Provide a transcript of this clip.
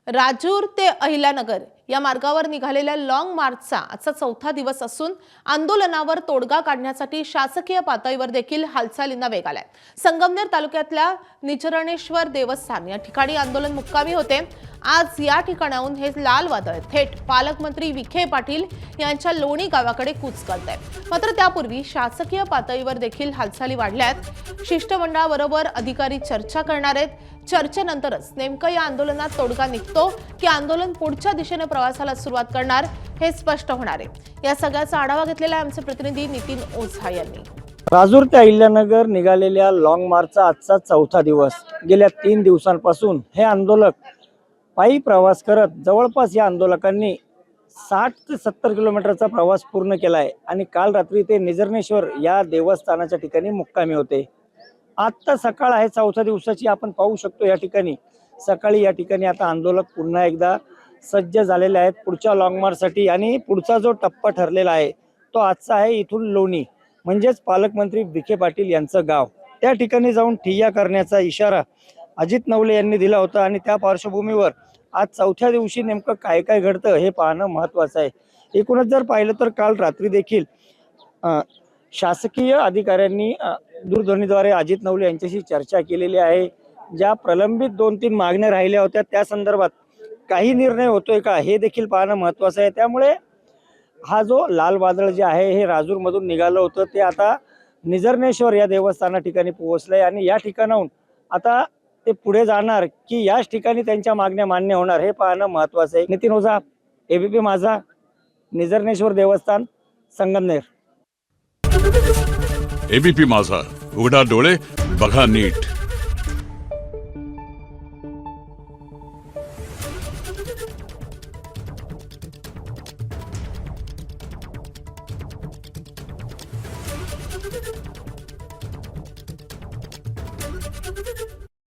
राजूर ते अहिल्यानगर या मार्गावर निघालेल्या लॉंग मार्चचा आजचा चौथा दिवस असून आंदोलनावर तोडगा काढण्यासाठी शासकीय पातळीवर देखील हालचालींना वेग आलाय। संगमनेर तालुक्यातल्या निचरणेश्वर देवस्थान या ठिकाणी आंदोलन मुक्कामी होते। आज या ठिकाणाहून हे लाल वादळ थेट पालकमंत्री विखे पाटील यांच्या लोणी गावाकडे कूच करत आहे। मात्र त्यापूर्वी शासकीय पातळीवर देखील हालचाली वाढल्यात। शिष्टमंडळाबरोबर अधिकारी चर्चा करणार आहेत। चर्चेनंतरच नेमकं या आंदोलनात तोडगा निघतो की आंदोलन पुढच्या दिशेने प्रवासाला सुरुवात करणार हे स्पष्ट होणार आहे। या सगळ्याचा आढावा घेतलेला आहे आमचे प्रतिनिधी नितीन ओझा यांनी। राजूर ते अहिल्यानगर निघालेल्या लॉंग मार्चचा आजचा चौथा दिवस। गेल्या 3 दिवसांपासून हे आंदोलक पायी प्रवास करत जवळपास या आंदोलकांनी 60 ते 70 किलोमीटरचा प्रवास पूर्ण केला आहे आणि काल रात्री ते निचरणेश्वर या देवस्थानाच्या ठिकाणी मुक्कामी होते। आता सकाळ आहे चौथ्या दिवसाची, आपण पाहू शकतो या ठिकाणी सकाळी या ठिकाणी आता आंदोलक पुन्हा एकदा सज्ज झालेले आहेत पुढच्या लॉंग मार्चसाठी। आणि पुढचा जो टप्पा ठरलेला आहे तो आजचा आहे इथून लोणी, म्हणजेच पालकमंत्री विखे पाटील यांचं गाव। त्या ठिकाणी जाऊन ठिय्या करण्याचा इशारा अजित नवले यांनी दिला होता आणि त्या पार्श्वभूमीवर आज चौथ्या दिवशी नेमकं काय काय घडतं हे पाहणं महत्त्वाचं आहे। एकूणच जर पाहिलं तर काल रात्री देखील शासकीय अधिकाऱ्यांनी दूरध्वनीद्वारे अजित नवले यांच्याशी चर्चा केलेली आहे। ज्या प्रलंबित 2-3 मागण्या राहिल्या होत्या त्या संदर्भात काही निर्णय होतोय का हे देखील पाहणं महत्त्वाचं आहे। त्यामुळे हा जो लाल वादळ जे आहे हे राजूरमधून निघालं होतं ते आता निचरणेश्वर या देवस्थाना ठिकाणी पोहोचलंय आणि या ठिकाणाहून आता ते पुढे जाणार की याच ठिकाणी त्यांच्या मागण्या मान्य होणार हे पाहणं महत्त्वाचं आहे। नितीन ओझा, एबीपी माझा, निचरणेश्वर देवस्थान, संगमनेर। एबीपी माझा, उघडा डोळे बघा नीट।